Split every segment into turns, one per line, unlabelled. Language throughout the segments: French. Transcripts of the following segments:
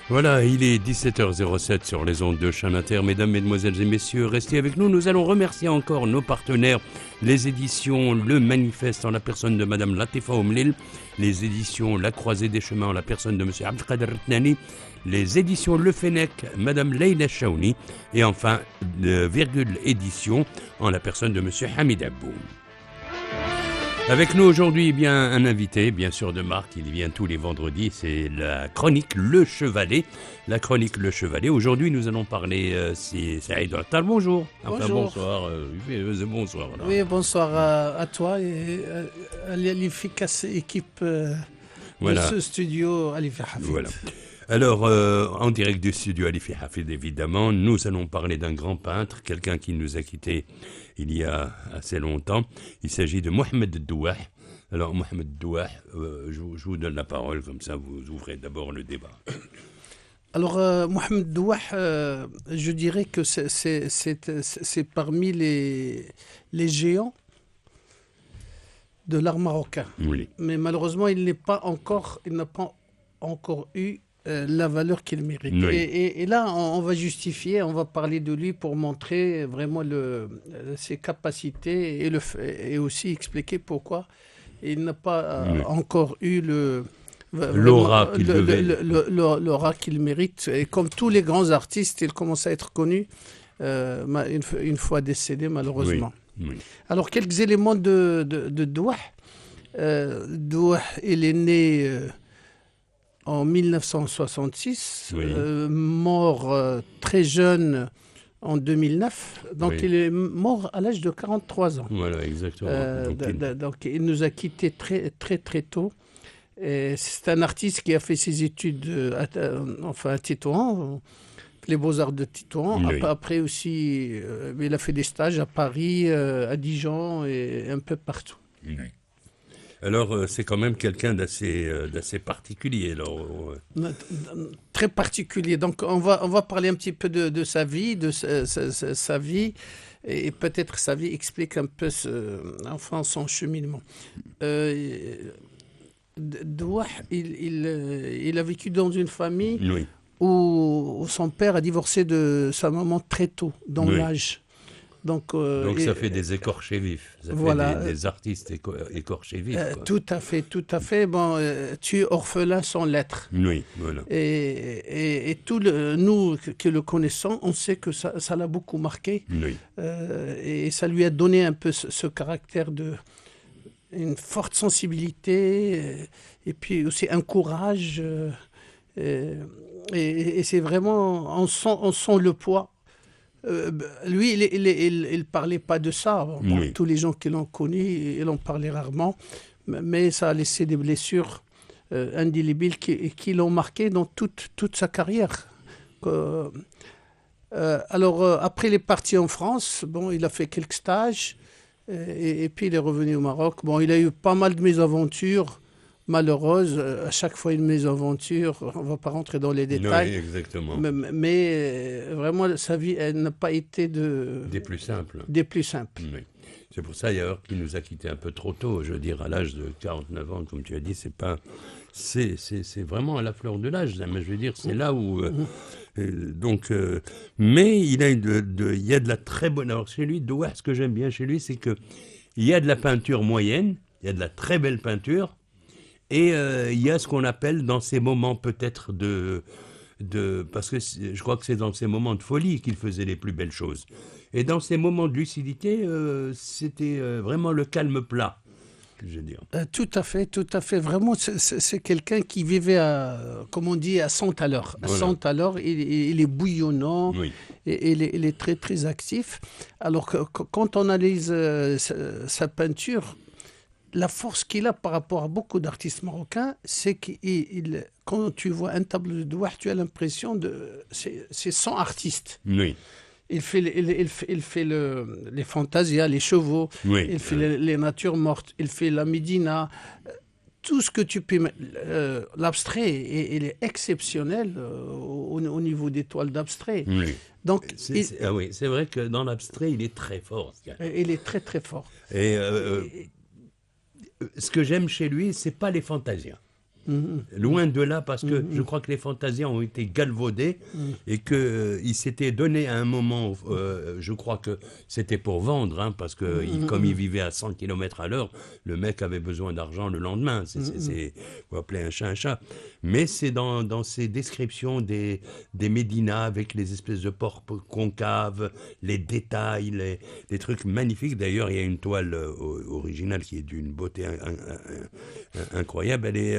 Voilà, il est 17h07 sur les ondes de Chaîne Inter. Mesdames, Mesdemoiselles et Messieurs, restez avec nous. Nous allons remercier encore nos partenaires, les éditions Le Manifeste en la personne de Madame Latifa Oumlil, les éditions La Croisée des Chemins en la personne de Monsieur Abdelkader Tnani, les éditions Le Fennec, Madame Leïla Chaouni, et enfin, Virgule Édition en la personne de Monsieur Hamid Abou. Avec nous aujourd'hui, bien un invité, bien sûr de marque, il vient tous les vendredis, c'est la chronique Le Chevalet. La chronique Le Chevalet. Aujourd'hui, nous allons parler, c'est Saïd Attal, bonjour. Enfin,
Bonjour.
bonsoir. Bonsoir. Là.
Oui, bonsoir à toi et à l'efficace équipe
Voilà.
de ce studio Alifi Hafid.
Voilà. Alors, en direct du studio Alifi Hafid, évidemment, nous allons parler d'un grand peintre, quelqu'un qui nous a quittés il y a assez longtemps. Il s'agit de Mohamed Douah. Alors, Mohamed Douah, je vous donne la parole, comme ça vous ouvrez d'abord le débat.
Alors, Mohamed Douah, je dirais que c'est parmi les géants de l'art marocain.
Oui.
Mais malheureusement, il n'a pas encore eu la valeur qu'il mérite.
Oui.
Et là, on va justifier, on va parler de lui pour montrer vraiment ses capacités et aussi expliquer pourquoi il n'a pas encore eu
l'aura qu'il devait.
L'aura qu'il mérite. Et comme tous les grands artistes, il commence à être connu une fois décédé, malheureusement.
Oui. Oui.
Alors, quelques éléments de Douah. Douah, il est né en 1966,
Oui.
mort très jeune en 2009. Donc,
Oui.
il est mort à l'âge de 43 ans.
Voilà, exactement.
Donc, il nous a quittés très, très, très tôt. C'est un artiste qui a fait ses études à Tétouan, les Beaux-Arts de Tétouan.
Oui.
Après aussi, il a fait des stages à Paris, à Dijon et un peu partout.
Oui. Alors, c'est quand même quelqu'un d'assez particulier. Alors,
Très particulier. Donc, on va parler un petit peu de sa vie, sa vie, et peut-être sa vie explique un peu son cheminement. Douah, il a vécu dans une famille
oui.
où son père a divorcé de sa maman très tôt, dans l'âge. Donc
ça fait des écorchés vifs. Ça
voilà,
fait des artistes écorchés vifs.
Tout à fait. Bon, tu es orphelin sans lettres.
Oui, voilà.
Et nous qui le connaissons, on sait que ça l'a beaucoup marqué.
Oui.
Et ça lui a donné un peu ce caractère une forte sensibilité et puis aussi un courage. Et c'est vraiment, on sent le poids. Lui, il parlait pas de ça. Bon,
oui.
Tous les gens qui l'ont connu, ils en parlaient rarement. Mais ça a laissé des blessures indélébiles qui l'ont marqué dans toute sa carrière. Alors, après, il est parti en France. Bon, il a fait quelques stages. Et puis, il est revenu au Maroc. Bon, il a eu pas mal de mésaventures malheureuses. À chaque fois, une mésaventure. On ne va pas rentrer dans les détails.
Oui, exactement.
Mais vraiment, sa vie, elle n'a pas été
des plus simples. Oui. C'est pour ça, d'ailleurs, qu'il nous a quittés un peu trop tôt. Je veux dire, à l'âge de 49 ans, comme tu as dit, c'est vraiment à la fleur de l'âge. Mais je veux dire, c'est là où... mais il y a de la très bonne... Alors, chez lui, Douah, ce que j'aime bien chez lui, c'est qu'il y a de la peinture moyenne, il y a de la très belle peinture, et il y a ce qu'on appelle dans ces moments peut-être parce que je crois que c'est dans ces moments de folie qu'il faisait les plus belles choses. Et dans ces moments de lucidité, c'était vraiment le calme plat, je veux dire.
Tout à fait. Vraiment, c'est quelqu'un qui vivait, comme on dit, à 100 à l'heure. À 100 à l'heure, il est bouillonnant, et il est très, très actif. Alors que quand on analyse sa peinture, la force qu'il a par rapport à beaucoup d'artistes marocains, c'est quand tu vois un tableau de Douah, tu as l'impression c'est 100 artistes.
Oui.
Il fait les fantasias, les chevaux, il fait les natures mortes, il fait la Médina, tout ce que tu peux... l'abstrait, il est exceptionnel au niveau des toiles d'abstrait.
Oui.
Donc,
c'est vrai que dans l'abstrait, il est très fort.
Il est très, très fort.
Et ce que j'aime chez lui, c'est pas les fantasias. Loin de là, parce que je crois que les fantasiens ont été galvaudés et qu'ils s'étaient donné à un moment, je crois que c'était pour vendre, hein, parce que comme il vivait à 100 km à l'heure, le mec avait besoin d'argent le lendemain. Faut appeler un chat. Mais c'est dans ces descriptions des médinas avec les espèces de portes concaves, les détails, les trucs magnifiques. D'ailleurs, il y a une toile originale qui est d'une beauté incroyable. Elle est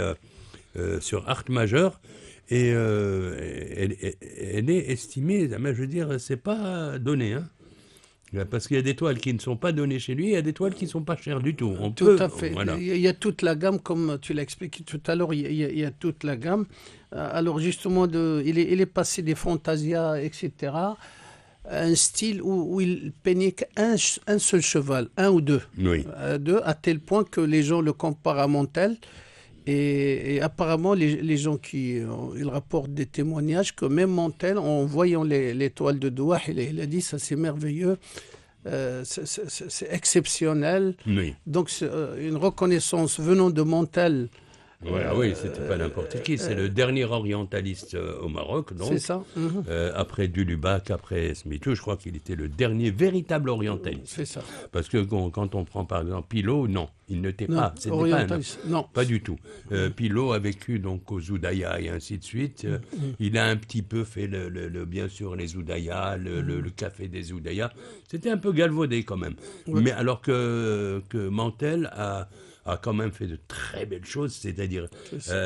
sur Art Majeur et elle est estimée, je veux dire, c'est pas donné, hein. Parce qu'il y a des toiles qui ne sont pas données chez lui, il y a des toiles qui ne sont pas chères du tout.
Tout à fait. Voilà. Il y a toute la gamme, comme tu l'as expliqué tout à l'heure, il y a toute la gamme. Alors justement, il est passé des fantasias, etc., à un style où il peignait qu'un seul cheval, un ou deux.
Oui.
Deux, à tel point que les gens le comparent à Montel. Et apparemment, les gens ils rapportent des témoignages que même Montel, en voyant les toiles de Douah, il a dit ça c'est merveilleux, c'est exceptionnel.
Oui.
Donc une reconnaissance venant de Montel.
Voilà, oui, c'était pas n'importe qui. C'est le dernier orientaliste au Maroc, donc.
C'est ça.
Après Dulubac, après Smithou, je crois qu'il était le dernier véritable orientaliste.
C'est ça.
Parce que quand on prend par exemple Pillot, non, il n'était pas. C'était
orientaliste.
Non, pas du tout. Pillot a vécu donc aux Oudaya et ainsi de suite. Il a un petit peu fait bien sûr les Oudaya, le café des Oudaya. C'était un peu galvaudé quand même. Ouais. Mais alors que Mantel a quand même fait de très belles choses, c'est-à-dire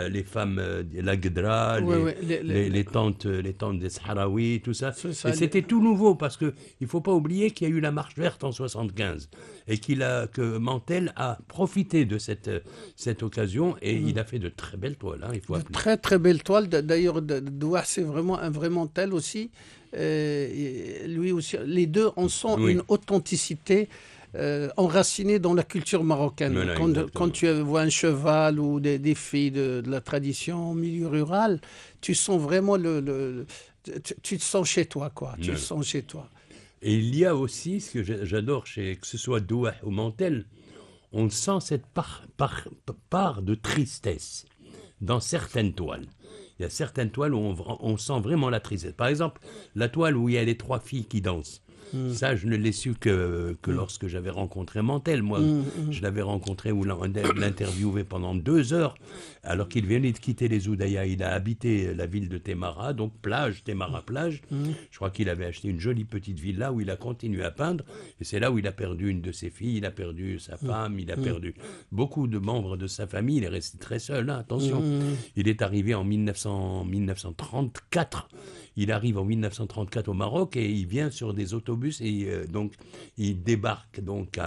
les femmes, la Guedra, les tantes des Sahraouis, tout ça. Et c'était tout nouveau, parce qu'il ne faut pas oublier qu'il y a eu la marche verte en 75 et que Mantel a profité de cette occasion et il a fait de très belles toiles. Hein,
très très belles toiles. D'ailleurs, Douah, c'est vraiment un vrai Mantel aussi. Lui aussi, les deux en sont une authenticité. Enraciné dans la culture marocaine.
Voilà,
quand tu vois un cheval ou des filles de la tradition au milieu rural, tu sens vraiment tu te sens chez toi, quoi. Tu te sens chez toi.
Et il y a aussi, ce que j'adore, que ce soit Douah ou Mantel, on sent cette part de tristesse dans certaines toiles. Il y a certaines toiles où on sent vraiment la tristesse. Par exemple, la toile où il y a les trois filles qui dansent. Ça, je ne l'ai su que lorsque j'avais rencontré Mantel. Moi, je l'avais rencontré ou l'interviewé pendant 2 heures, alors qu'il venait de quitter les Oudaya. Il a habité la ville de Témara, donc Témara plage. Je crois qu'il avait acheté une jolie petite villa où il a continué à peindre. Et c'est là où il a perdu une de ses filles, il a perdu sa femme, il a perdu beaucoup de membres de sa famille. Il est resté très seul, hein, attention. Il est arrivé en 1934. Il arrive en 1934 au Maroc et il vient sur des autobus et donc il débarque donc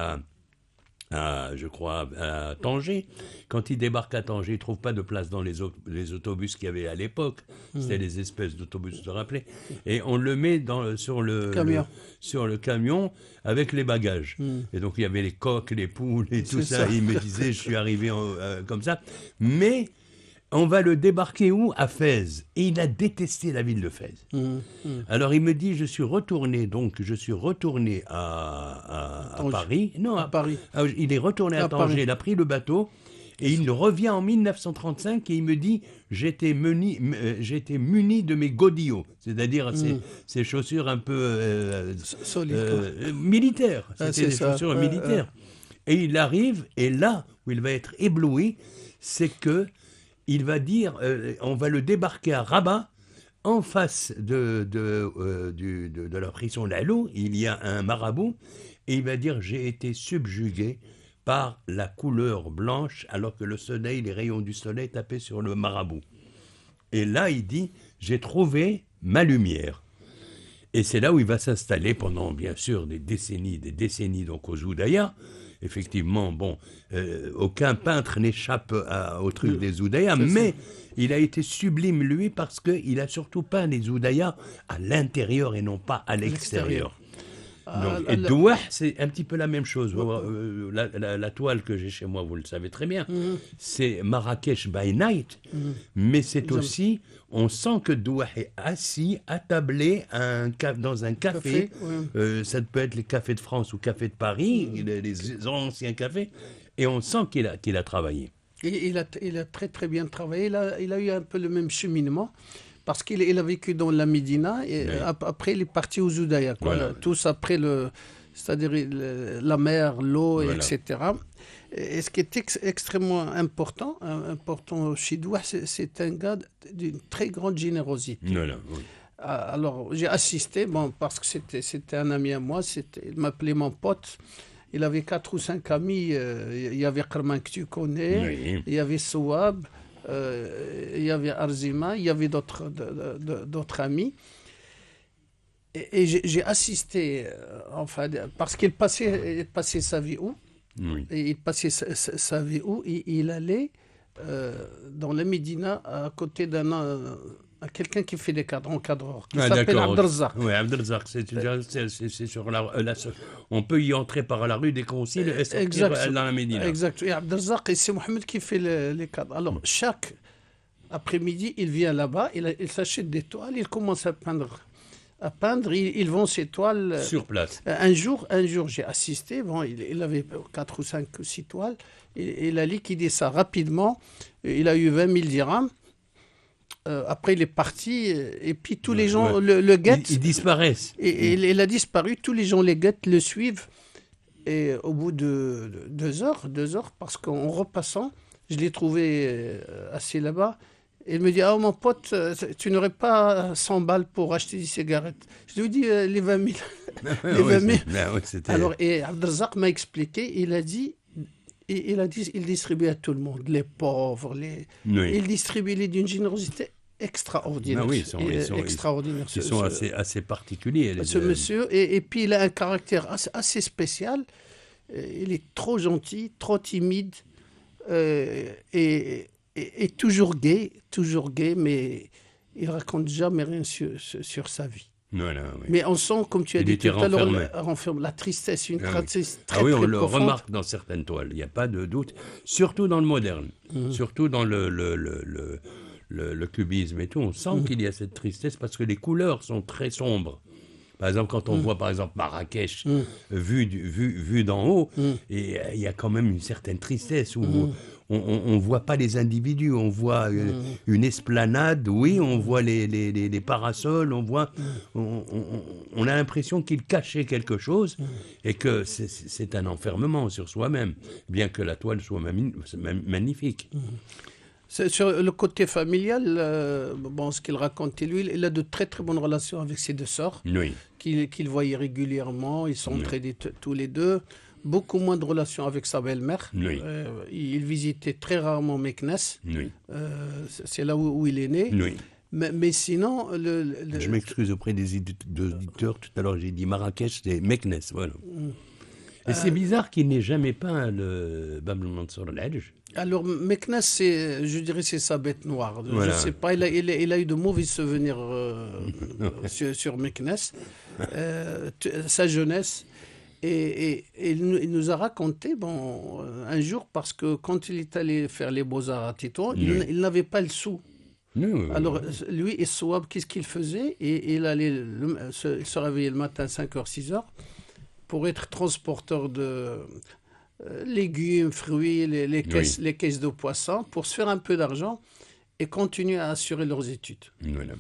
je crois à Tanger. Quand il débarque à Tanger, il ne trouve pas de place dans les autobus qu'il y avait à l'époque. C'était les espèces d'autobus, je te rappelais. Et on le met sur le camion avec les bagages. Et donc il y avait les coqs, les poules et tout ça. Et il me disait, je suis arrivé comme ça. Mais on va le débarquer où ? À Fès. Et il a détesté la ville de Fès. Alors il me dit, je suis retourné à Paris. Non, à Paris. Il est retourné à Tanger, il a pris le bateau et il revient en 1935 et il me dit, j'étais muni de mes godillots, c'est-à-dire ces chaussures un peu militaires. C'était des chaussures militaires. Et il arrive, et là où il va être ébloui, c'est que il va dire, on va le débarquer à Rabat, en face de la prison Lalo, il y a un marabout, et il va dire, j'ai été subjugué par la couleur blanche, alors que le soleil, les rayons du soleil tapaient sur le marabout. Et là, il dit, j'ai trouvé ma lumière. Et c'est là où il va s'installer pendant, bien sûr, des décennies donc aux Oudaya. Effectivement, aucun peintre n'échappe au truc des Oudaya, mais il a été sublime, lui, parce qu'il a surtout peint les Oudaya à l'intérieur et non pas à l'extérieur. Et Douah, c'est un petit peu la même chose. La toile que j'ai chez moi, vous le savez très bien, c'est Marrakech by Night, mais c'est aussi, on sent que Douah est assis, attablé dans un café. Ça peut être les cafés de France ou cafés de Paris, les anciens cafés, et on sent qu'il a travaillé.
Il a très très bien travaillé. Il a eu un peu le même cheminement. Parce qu'il a vécu dans la Médina et après il est parti aux Oudaya. Voilà. Tous après c'est-à-dire la mer, l'eau, etc. Et ce qui est extrêmement important chez Douah, c'est un gars d'une très grande générosité.
Voilà, oui.
Alors j'ai assisté, parce que c'était un ami à moi, il m'appelait mon pote. Il avait 4 ou 5 amis. Il y avait Karman que tu connais, il y avait Souab. Il y avait Arzima, il y avait d'autres amis. Et j'ai assisté, parce qu'il passait sa vie où et il passait sa vie où il allait dans la Médina à côté à quelqu'un qui fait des encadreurs, qui s'appelle Abdelrazak.
Oui, Abdelrazak, c'est sur on peut y entrer par la rue des Conciles et sortir dans la Médina.
Exact. Et Abdelrazak, et c'est Mohamed qui fait les cadres. Alors, chaque après-midi, il vient là-bas, il s'achète des toiles, il commence à peindre. Ils vont ces toiles
sur place.
Un jour, j'ai assisté. Il avait 4 ou 5 ou 6 toiles. Il a liquidé ça rapidement. Il a eu 20 000 dirhams. Après, il est parti. Et puis, tous les gens le guettent.
Ils disparaissent.
Et il a disparu. Tous les gens le guettent, le suivent. Et au bout de 2 heures, parce qu'en repassant, je l'ai trouvé assis là-bas. Il me dit, mon pote, tu n'aurais pas 100 balles pour acheter des cigarettes. Je lui ai dit, les 20 000. Les 20 000. Alors, et Abdelrazak m'a expliqué, il distribuait à tout le monde, les pauvres, il distribuait d'une générosité extraordinaire.
Ils sont assez particuliers.
Ce monsieur, et puis il a un caractère assez spécial. Il est trop gentil, trop timide, et toujours gai, mais il raconte jamais rien sur sa vie.
Voilà, oui.
Mais on sent, comme tu as dit tout à l'heure, la tristesse, une tristesse très profonde.
On le remarque dans certaines toiles, il n'y a pas de doute, surtout dans le moderne, surtout dans le cubisme et tout, on sent qu'il y a cette tristesse parce que les couleurs sont très sombres. Par exemple, quand on voit par exemple Marrakech vu d'en haut, et il y a quand même une certaine tristesse où on voit pas les individus, on voit une esplanade, on voit les parasols, on a l'impression qu'il cachait quelque chose et que c'est un enfermement sur soi-même, bien que la toile soit magnifique.
Sur le côté familial, ce qu'il racontait lui, il a de très très bonnes relations avec ses 2 sœurs, qu'il voyait régulièrement, ils s'entraidaient tous les deux. Beaucoup moins de relations avec sa belle-mère. Il visitait très rarement Meknes. C'est là où il est né. Mais sinon...
Je m'excuse auprès des auditeurs. Tout à l'heure, j'ai dit Marrakech, c'est Meknes. Voilà. Et c'est bizarre qu'il n'ait jamais peint le Bab el-Mansour al-Hadj.
Alors, Meknes, je dirais, c'est sa bête noire. Voilà. Je ne sais pas, il a eu de mauvais souvenirs sur Meknes. Sa jeunesse... Et il nous a raconté, un jour, parce que quand il est allé faire les Beaux-Arts à Tétouan, il n'avait pas le sou. Alors, lui et Souab, qu'est-ce qu'il faisait? Et il allait se réveiller le matin à 5h, 6h, pour être transporteur de légumes, fruits, les caisses de poissons, pour se faire un peu d'argent et continuer à assurer leurs études.
Voilà.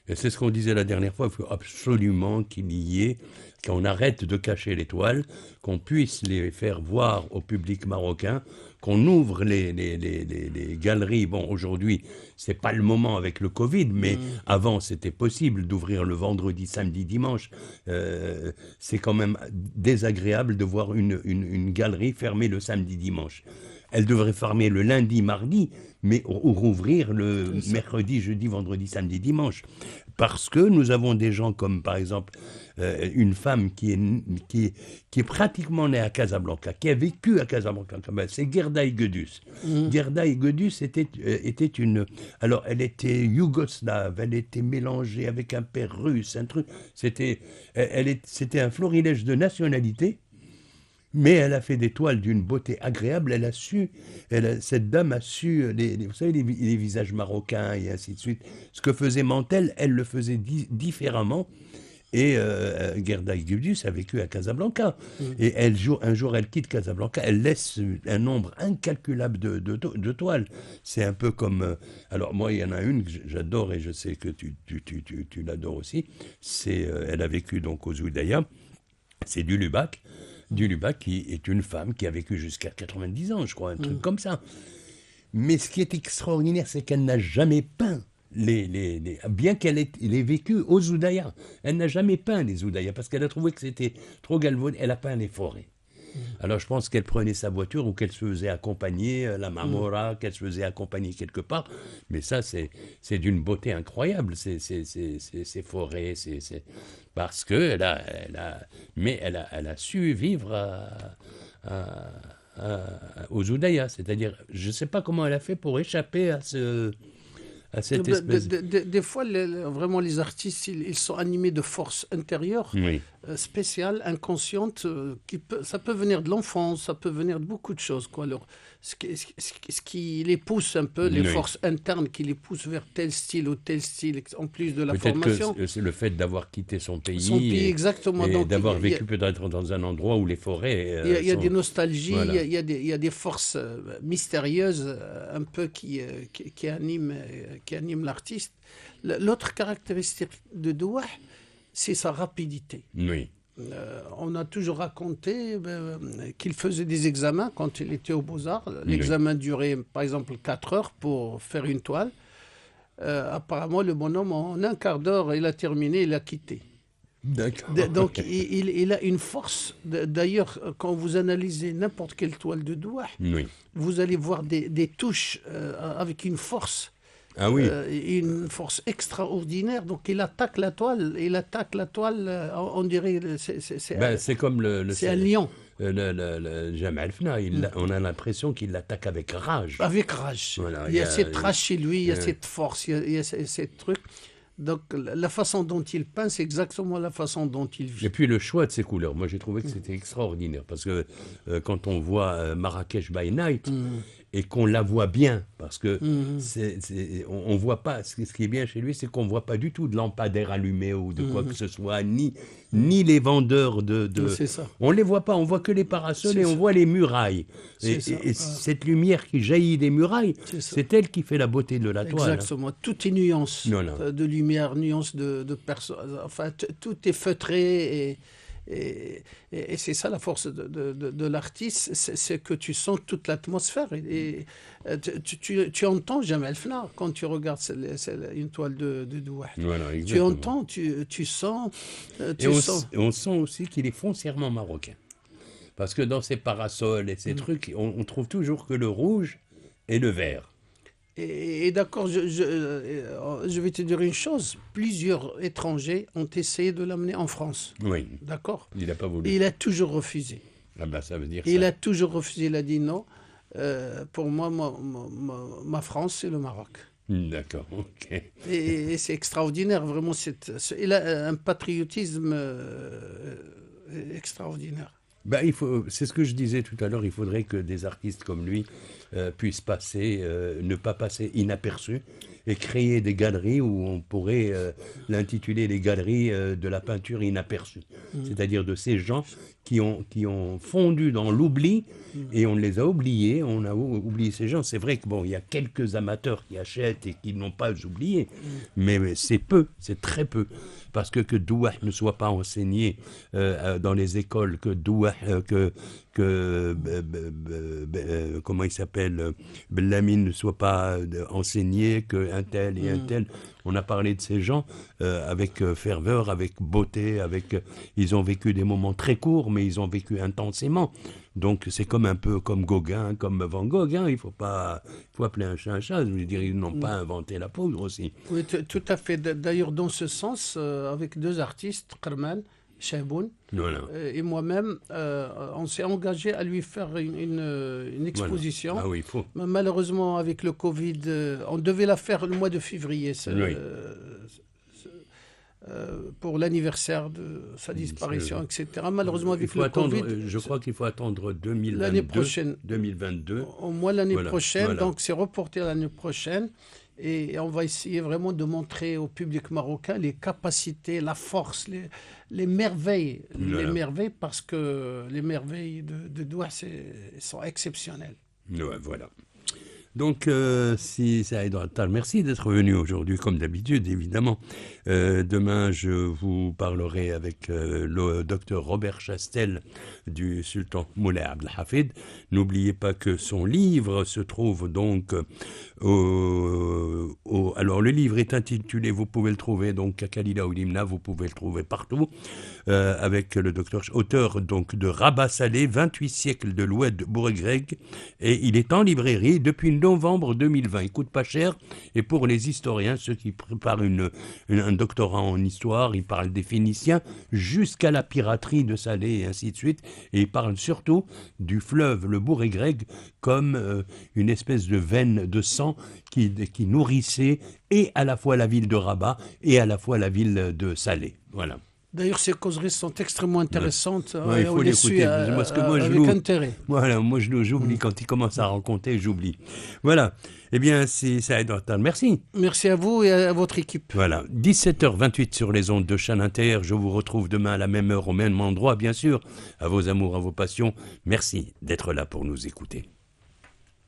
Et c'est ce qu'on disait la dernière fois, il faut absolument qu'il y ait, qu'on arrête de cacher les toiles, qu'on puisse les faire voir au public marocain, qu'on ouvre les galeries. Bon, aujourd'hui, c'est pas le moment avec le Covid, mais avant, c'était possible d'ouvrir le vendredi, samedi, dimanche. C'est quand même désagréable de voir une galerie fermée le samedi, dimanche. Elle devrait fermer le lundi, mardi, mais rouvrir le mercredi, jeudi, vendredi, samedi, dimanche. Parce que nous avons des gens comme, par exemple, une femme qui est pratiquement née à Casablanca, qui a vécu à Casablanca. C'est Gerdaï Gödüs. Gerdaï Gödüs était une... Alors, elle était yougoslave, elle était mélangée avec un père russe, un truc... C'était un florilège de nationalités. Mais elle a fait des toiles d'une beauté agréable. Cette dame a su, vous savez, les visages marocains et ainsi de suite. Ce que faisait Mantel, elle le faisait différemment. Et Gerda Gudus a vécu à Casablanca. Et un jour, elle quitte Casablanca, elle laisse un nombre incalculable de toiles. C'est un peu comme... alors moi, il y en a une que j'adore et je sais que tu l'adores aussi. Elle a vécu donc aux Oudaya. C'est du Lubac. Du Lubac qui est une femme qui a vécu jusqu'à 90 ans, je crois, un truc comme ça. Mais ce qui est extraordinaire, c'est qu'elle n'a jamais peint. Bien qu'elle ait vécu aux Oudaya, elle n'a jamais peint les Oudaya parce qu'elle a trouvé que c'était trop galvaudé. Elle a peint les forêts. Alors je pense qu'elle prenait sa voiture ou qu'elle se faisait accompagner, la Marmora, qu'elle se faisait accompagner quelque part. Mais ça, c'est d'une beauté incroyable, ces forêts, parce que elle a su vivre aux Oudaya. C'est-à-dire, je ne sais pas comment elle a fait pour échapper à cette espèce...
Des fois, vraiment, les artistes, ils sont animés de forces intérieures, spéciales, inconscientes. Ça peut venir de l'enfance, ça peut venir de beaucoup de choses, quoi. Alors, ce qui les pousse un peu, les forces internes qui les poussent vers tel style ou tel style, en plus de la formation.
Peut-être que c'est le fait d'avoir quitté son pays.
Exactement.
Et d'avoir vécu peut-être dans un endroit où les forêts...
Il y a des nostalgies, voilà. il y a des forces mystérieuses un peu qui animent l'artiste. L'autre caractéristique de Douah, c'est sa rapidité.
Oui.
On a toujours raconté qu'il faisait des examens quand il était aux Beaux-Arts. L'examen durait, par exemple, 4 heures pour faire une toile. Apparemment, le bonhomme, en un quart d'heure, il a terminé, il a quitté.
D'accord.
Donc, il a une force. D'ailleurs, quand vous analysez n'importe quelle toile de Douah, vous allez voir des touches avec une force.
Ah oui.
Une force extraordinaire. Donc, il attaque la toile. On dirait...
c'est comme
c'est un lion.
Jamal Fna, on a l'impression qu'il l'attaque avec rage.
Avec rage. Voilà, il y a cette rage chez lui, il y a cette force, il y a ces trucs. Donc, la façon dont il peint, c'est exactement la façon dont il vit.
Et puis, le choix de ses couleurs, moi, j'ai trouvé que c'était extraordinaire. Parce que quand on voit Marrakech by Night, et qu'on la voit bien, parce que on voit pas, ce qui est bien chez lui, c'est qu'on voit pas du tout de lampadaire allumé ou de quoi que ce soit, ni les vendeurs
c'est ça.
On les voit pas, on voit que les parasols et on voit les murailles. Et cette lumière qui jaillit des murailles, c'est elle qui fait la beauté de la toile.
Exactement, tout est nuance de lumière, nuance de personne, enfin tout est feutré et c'est ça la force de l'artiste, c'est que tu sens toute l'atmosphère et tu entends Jamal Fna quand tu regardes une toile de Douah.
Voilà,
tu entends, tu sens.
On sent aussi qu'il est foncièrement marocain. Parce que dans ces parasols et ces trucs, on trouve toujours que le rouge et le vert.
Et d'accord, je vais te dire une chose. Plusieurs étrangers ont essayé de l'amener en France.
Oui.
D'accord.
Il n'a pas voulu.
Et il a toujours refusé.
Ah ben, ça veut dire
il a toujours refusé. Il a dit non. Pour moi, ma France, c'est le Maroc.
D'accord, ok.
Et c'est extraordinaire, vraiment. Il a un patriotisme extraordinaire.
C'est ce que je disais tout à l'heure, il faudrait que des artistes comme lui puissent ne pas passer inaperçus et créer des galeries où on pourrait l'intituler les galeries de la peinture inaperçue. C'est-à-dire de ces gens qui ont fondu dans l'oubli et on les a oubliés, on a oublié ces gens. C'est vrai que il y a quelques amateurs qui achètent et qui n'ont pas oublié, mais c'est peu, c'est très peu. Parce que Douah ne soit pas enseigné dans les écoles, que Douah, comment il s'appelle, Bellamine ne soit pas enseigné, qu'un tel et un tel. On a parlé de ces gens avec ferveur, avec beauté, ils ont vécu des moments très courts, mais ils ont vécu intensément. Donc c'est un peu comme Gauguin, comme Van Gogh, il faut appeler un chat un chat. Je veux dire, ils n'ont pas inventé la poudre aussi.
Oui, tout à fait. D'ailleurs, dans ce sens, avec 2 artistes, Karmal, Chaiboun et moi-même, on s'est engagé à lui faire une exposition.
Ah oui, il faut.
Malheureusement, avec le Covid, on devait la faire le mois de février. Pour l'anniversaire de sa disparition, etc. Malheureusement, avec le Covid...
Je crois qu'il faut attendre 2022.
L'année prochaine.
2022.
Au moins l'année prochaine, donc c'est reporté à l'année prochaine. Et on va essayer vraiment de montrer au public marocain les capacités, la force, les merveilles.
Voilà.
Les merveilles, parce que les merveilles de Douai sont exceptionnelles.
Ouais, voilà. Donc, si Saïd Attal, merci d'être venu aujourd'hui, comme d'habitude, évidemment. Demain, je vous parlerai avec le docteur Robert Chastel du sultan Moulay Abdelhafid. N'oubliez pas que son livre se trouve donc alors, le livre est intitulé, vous pouvez le trouver donc à Kalila ou Limna, vous pouvez le trouver partout, avec le docteur, auteur donc de Rabat Salé, 28 siècles de l'Oued Bourg-Grec, et il est en librairie depuis novembre 2020. Il coûte pas cher, et pour les historiens, ceux qui préparent un doctorat en histoire, ils parlent des Phéniciens jusqu'à la piraterie de Salé et ainsi de suite, et ils parlent surtout du fleuve, le Bourg-Grec, comme une espèce de veine de sang qui nourrissait et à la fois la ville de Rabat et à la fois la ville de Salé. Voilà.
D'ailleurs, ces causeries sont extrêmement intéressantes.
Ouais, il faut les écouter. Parce que moi,
avec intérêt.
Voilà, moi j'oublie. Quand il commence à raconter, j'oublie. Voilà. Eh bien, c'est Saïd Attal. Merci.
Merci à vous et à votre équipe.
Voilà. 17h28 sur les ondes de Chane Inter. Je vous retrouve demain à la même heure, au même endroit, bien sûr. À vos amours, à vos passions. Merci d'être là pour nous écouter.